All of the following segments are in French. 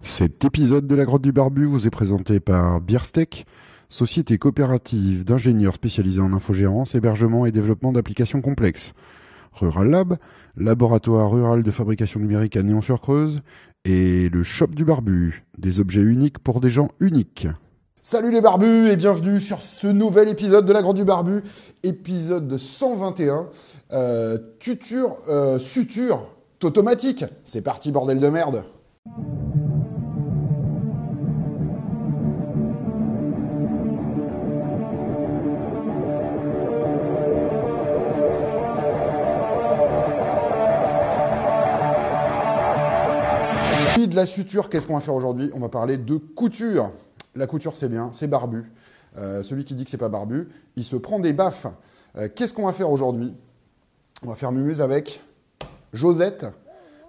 Cet épisode de la Grotte du Barbu vous est présenté par Beersteak, société coopérative d'ingénieurs spécialisés en infogérance, hébergement et développement d'applications complexes. Rural Lab, laboratoire rural de fabrication numérique à Néon-sur-Creuse, et le Shop du Barbu, des objets uniques pour des gens uniques. Salut les barbus et bienvenue sur ce nouvel épisode de la Grotte du Barbu, épisode 121, suture automatique. C'est parti bordel de merde. De la suture, qu'est-ce qu'on va faire aujourd'hui? On va parler de couture. La couture, c'est bien, c'est barbu. Celui qui dit que c'est pas barbu, il se prend des baffes. Qu'est-ce qu'on va faire aujourd'hui? On va faire mumuse avec Josette,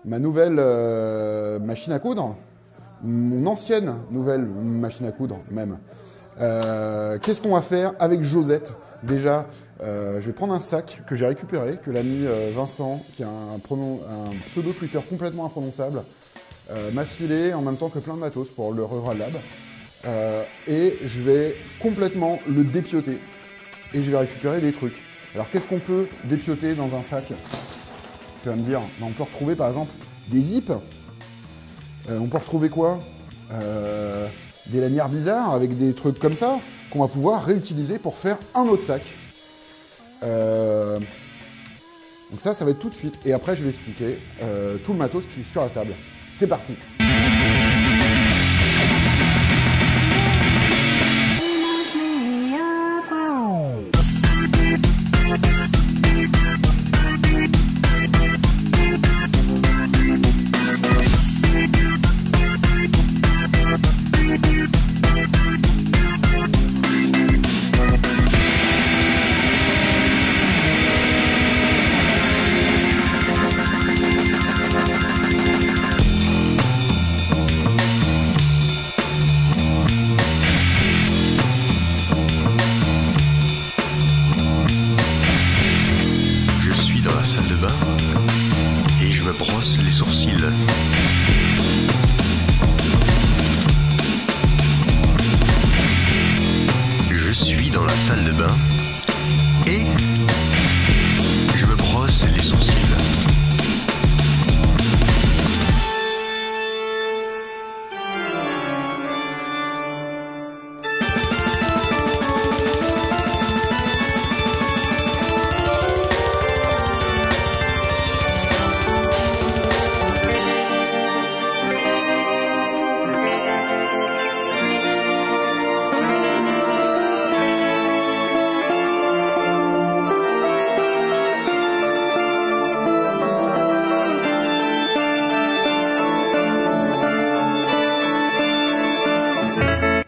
ma nouvelle machine à coudre, mon ancienne nouvelle machine à coudre même. Qu'est-ce qu'on va faire avec Josette? Déjà, je vais prendre un sac que j'ai récupéré, que l'ami Vincent, qui a un pseudo Twitter complètement imprononçable, m'a filé en même temps que plein de matos pour le Rural Lab. Et je vais complètement le dépioter. Et je vais récupérer des trucs. Alors qu'est-ce qu'on peut dépioter dans un sac? Tu vas me dire, on peut retrouver par exemple des zips. On peut retrouver quoi? Des lanières bizarres avec des trucs comme ça qu'on va pouvoir réutiliser pour faire un autre sac. Donc ça va être tout de suite. Et après, je vais expliquer tout le matos qui est sur la table. C'est parti.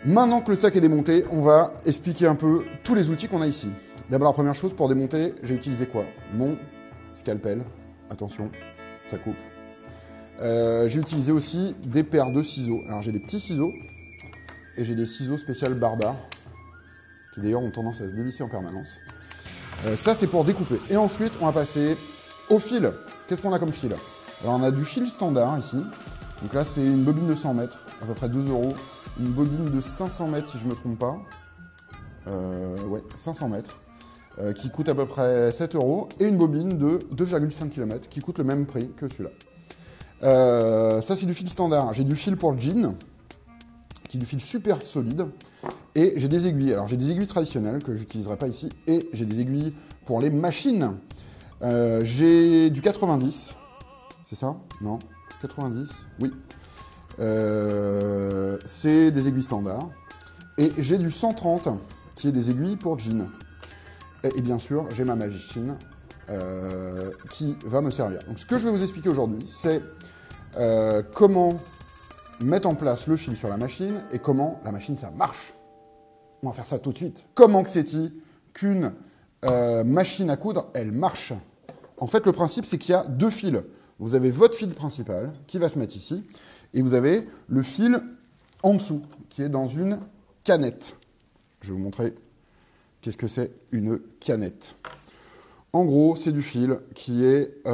Maintenant que le sac est démonté, on va expliquer un peu tous les outils qu'on a ici. D'abord, la première chose, pour démonter, j'ai utilisé quoi? Mon scalpel. Attention, ça coupe. J'ai utilisé aussi des paires de ciseaux. Alors, j'ai des petits ciseaux et j'ai des ciseaux spécial barbares qui d'ailleurs ont tendance à se dévisser en permanence. Ça, c'est pour découper. Et ensuite, on va passer au fil. Qu'est-ce qu'on a comme fil? Alors, on a du fil standard ici. Donc là, c'est une bobine de 100 mètres, à peu près 2 €. Une bobine de 500 mètres, si je ne me trompe pas. Ouais, 500 mètres, qui coûte à peu près 7 €. Et une bobine de 2,5 km, qui coûte le même prix que celui-là. Ça, c'est du fil standard. J'ai du fil pour le jean, qui est du fil super solide. Et j'ai des aiguilles. Alors, j'ai des aiguilles traditionnelles que je n'utiliserai pas ici. Et j'ai des aiguilles pour les machines. J'ai du 90. C'est ça? Non? 90? Oui. C'est des aiguilles standards. Et j'ai du 130, qui est des aiguilles pour jean. Et bien sûr, j'ai ma machine qui va me servir. Donc ce que je vais vous expliquer aujourd'hui, c'est comment mettre en place le fil sur la machine et comment la machine, ça marche. On va faire ça tout de suite. Comment que c'est-il qu'une machine à coudre, elle marche? En fait, le principe, c'est qu'il y a deux fils. Vous avez votre fil principal qui va se mettre ici, et vous avez le fil en dessous, qui est dans une canette. Je vais vous montrer qu'est-ce que c'est une canette. En gros, c'est du fil qui est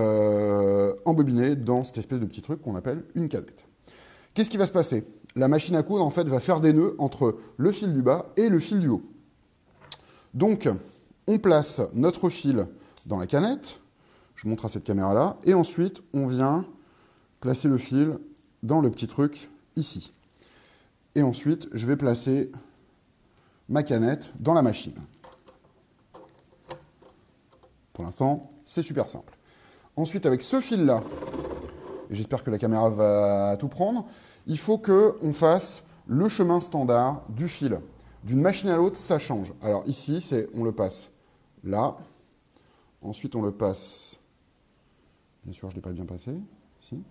embobiné dans cette espèce de petit truc qu'on appelle une canette. Qu'est-ce qui va se passer? La machine à coudre, en fait, va faire des nœuds entre le fil du bas et le fil du haut. Donc, on place notre fil dans la canette. Je montre à cette caméra-là. Et ensuite, on vient placer le fil dans le petit truc ici. Et ensuite, je vais placer ma canette dans la machine. Pour l'instant, c'est super simple. Ensuite, avec ce fil-là, et j'espère que la caméra va tout prendre, il faut qu'on fasse le chemin standard du fil. D'une machine à l'autre, ça change. Alors ici, on le passe là. Ensuite, on le passe... Bien sûr, je ne l'ai pas bien passé. Ici.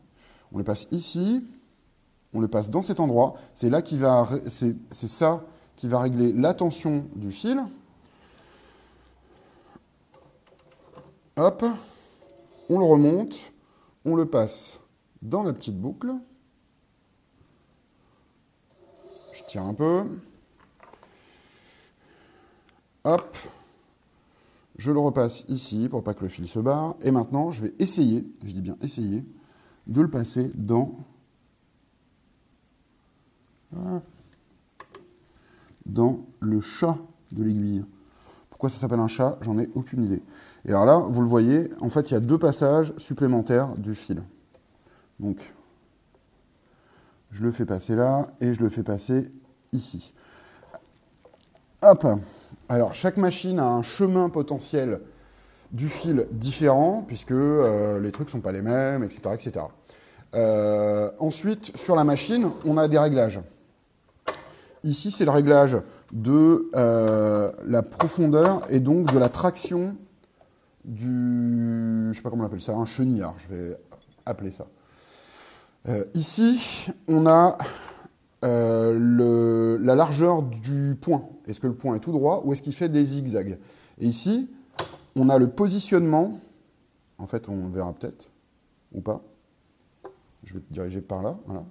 On le passe ici. On le passe dans cet endroit. C'est là c'est ça qui va régler la tension du fil. Hop. On le remonte. On le passe dans la petite boucle. Je tire un peu. Hop. Je le repasse ici pour pas que le fil se barre. Et maintenant, je vais essayer, je dis bien essayer, de le passer dans le chat de l'aiguille. Pourquoi ça s'appelle un chat? J'en ai aucune idée. Et alors là, vous le voyez, en fait, il y a 2 passages supplémentaires du fil. Donc, je le fais passer là et je le fais passer ici. Hop. Alors, chaque machine a un chemin potentiel du fil différent, puisque les trucs ne sont pas les mêmes, etc. etc. Ensuite, sur la machine, on a des réglages. Ici, c'est le réglage de la profondeur et donc de la traction du... Je ne sais pas comment on appelle ça, un chenillard, je vais appeler ça. Ici, on a la largeur du point. Est-ce que le point est tout droit ou est-ce qu'il fait des zigzags? Et ici, on a le positionnement. En fait, on le verra peut-être, ou pas. Je vais te diriger par là. Voilà.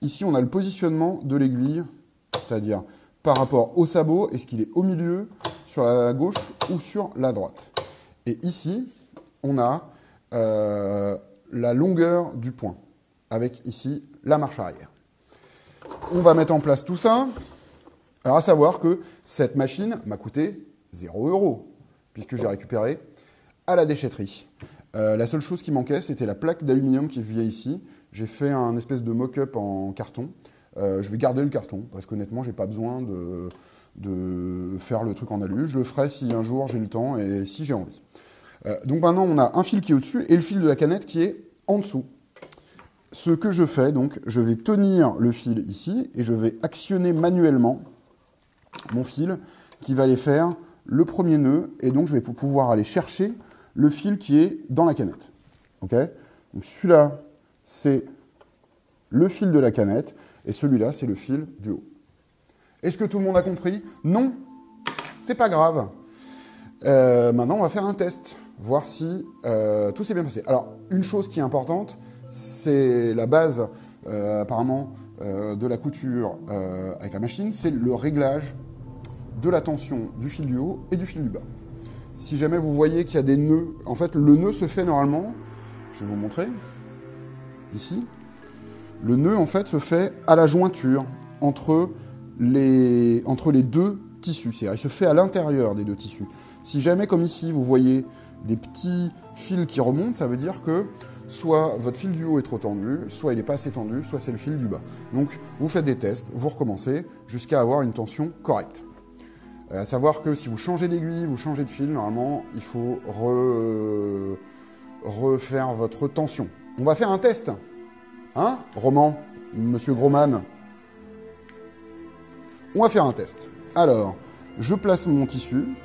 Ici, on a le positionnement de l'aiguille, c'est-à-dire par rapport au sabot, est-ce qu'il est au milieu, sur la gauche ou sur la droite. Et ici, on a la longueur du point, avec ici la marche arrière. On va mettre en place tout ça. Alors, à savoir que cette machine m'a coûté 0 €, puisque j'ai récupéré à la déchetterie. La seule chose qui manquait, c'était la plaque d'aluminium qui vient ici. J'ai fait un espèce de mock-up en carton. Je vais garder le carton, parce qu'honnêtement, je n'ai pas besoin de faire le truc en alu. Je le ferai si un jour j'ai le temps et si j'ai envie. Donc maintenant, on a un fil qui est au-dessus et le fil de la canette qui est en dessous. Ce que je fais, donc, je vais tenir le fil ici et je vais actionner manuellement mon fil qui va aller faire le premier nœud et donc je vais pouvoir aller chercher le fil qui est dans la canette. Okay, donc celui-là, c'est le fil de la canette et celui-là, c'est le fil du haut. Est-ce que tout le monde a compris? Non, c'est pas grave. Maintenant, on va faire un test, voir si tout s'est bien passé. Alors, une chose qui est importante, c'est la base, apparemment, de la couture avec la machine, c'est le réglage de la tension du fil du haut et du fil du bas. Si jamais vous voyez qu'il y a des nœuds, en fait, le nœud se fait normalement, je vais vous montrer, ici, le nœud, en fait, se fait à la jointure entre les 2 tissus, c'est-à-dire il se fait à l'intérieur des 2 tissus. Si jamais, comme ici, vous voyez des petits fils qui remontent, ça veut dire que soit votre fil du haut est trop tendu, soit il n'est pas assez tendu, soit c'est le fil du bas. Donc, vous faites des tests, vous recommencez jusqu'à avoir une tension correcte. À savoir que si vous changez d'aiguille, vous changez de fil, normalement, il faut refaire votre tension. On va faire un test. Hein, Roman, monsieur Grosman? On va faire un test. Alors, je place mon tissu,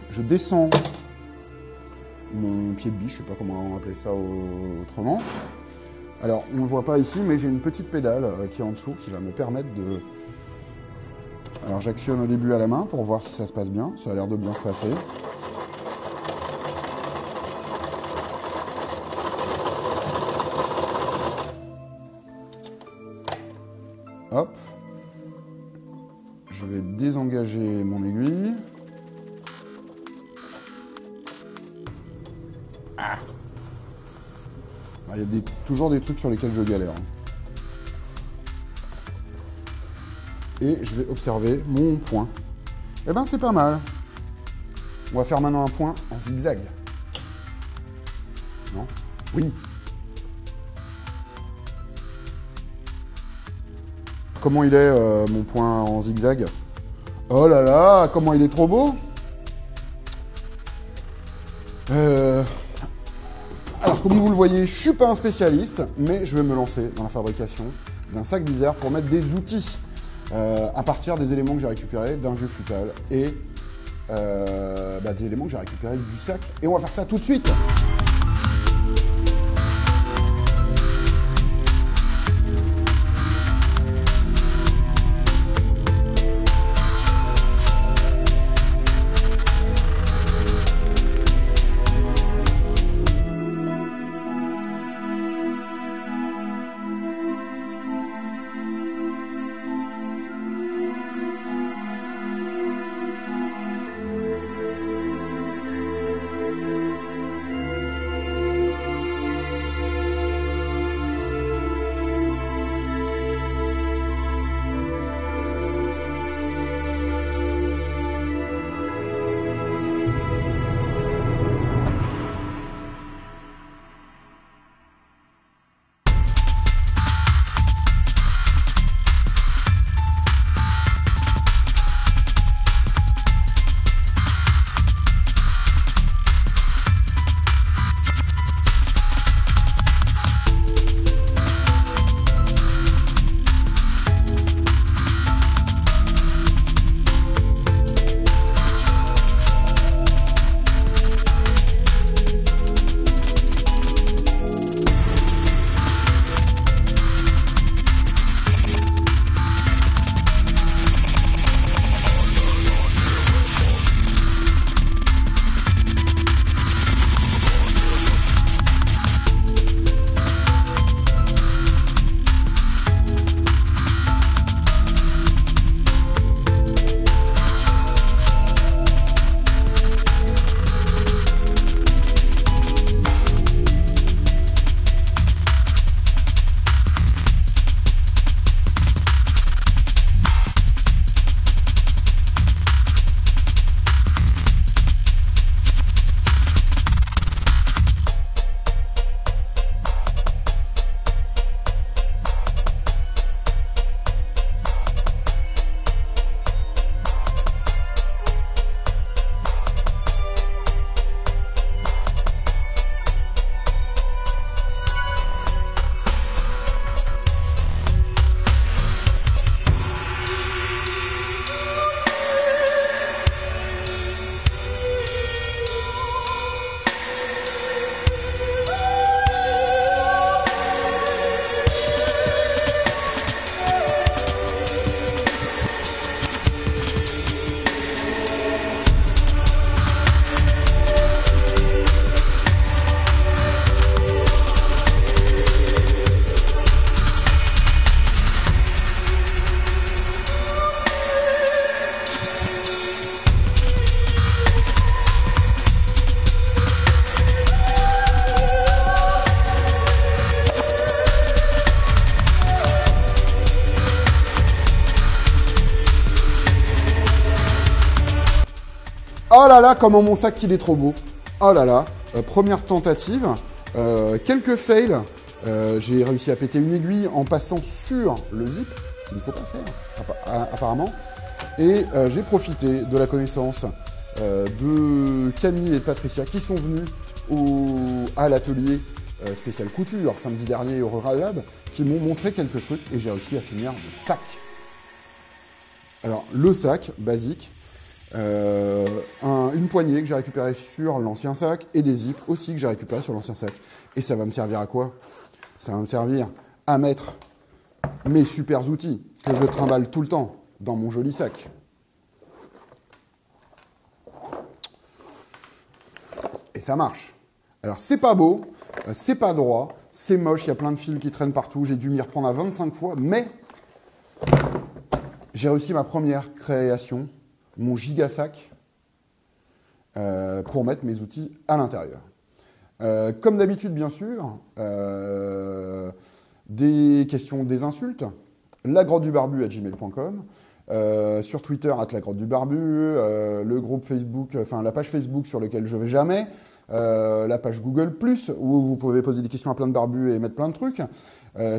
je descends mon pied de biche, je ne sais pas comment on va appeler ça autrement. Alors, on ne le voit pas ici, mais j'ai une petite pédale qui est en dessous, qui va me permettre de... Alors, j'actionne au début à la main pour voir si ça se passe bien. Ça a l'air de bien se passer. Hop. Je vais désengager mon aiguille. Ah. Il y a toujours des trucs sur lesquels je galère. et je vais observer mon point. Eh ben c'est pas mal. On va faire maintenant un point en zigzag. Non? Oui. Comment il est mon point en zigzag? Oh là là, comment il est trop beau! Alors comme vous le voyez, je suis pas un spécialiste, mais je vais me lancer dans la fabrication d'un sac bizarre pour mettre des outils à partir des éléments que j'ai récupérés d'un vieux futal et des éléments que j'ai récupérés du sac. Et on va faire ça tout de suite. Oh là là, comment mon sac il est trop beau. Oh là là, première tentative, quelques fails. J'ai réussi à péter une aiguille en passant sur le zip, ce qu'il ne faut pas faire apparemment. Et j'ai profité de la connaissance de Camille et de Patricia qui sont venus à l'atelier spécial couture samedi dernier au Rural Lab, qui m'ont montré quelques trucs et j'ai réussi à finir mon sac. Alors le sac basique, une poignée que j'ai récupérée sur l'ancien sac et des zips aussi que j'ai récupérés sur l'ancien sac. Et ça va me servir à quoi? Ça va me servir à mettre mes super outils que je trimballe tout le temps dans mon joli sac. Et ça marche. Alors c'est pas beau, c'est pas droit, c'est moche, il y a plein de fils qui traînent partout, j'ai dû m'y reprendre à 25 fois, mais j'ai réussi ma première création, mon giga sac, pour mettre mes outils à l'intérieur. Comme d'habitude, bien sûr, des questions, des insultes. lagrottedubarbu@gmail.com, sur Twitter @lagrottedubarbu, le groupe Facebook, enfin la page Facebook sur laquelle je vais jamais, la page Google+, où vous pouvez poser des questions à plein de barbus et mettre plein de trucs.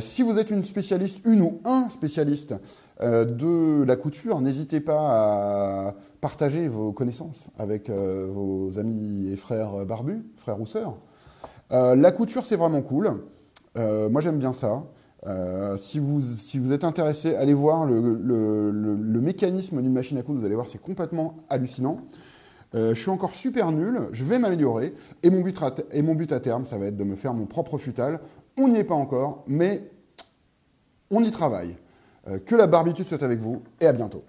Si vous êtes une spécialiste, une ou un spécialiste de la couture, n'hésitez pas à partager vos connaissances avec vos amis et frères barbus, frères ou sœurs. La couture, c'est vraiment cool. Moi, j'aime bien ça. Si vous êtes intéressé, allez voir le mécanisme d'une machine à coudre. Vous allez voir, c'est complètement hallucinant. Je suis encore super nul, je vais m'améliorer. Et mon but à terme, ça va être de me faire mon propre futal. On n'y est pas encore, mais on y travaille. Que la barbitude soit avec vous et à bientôt.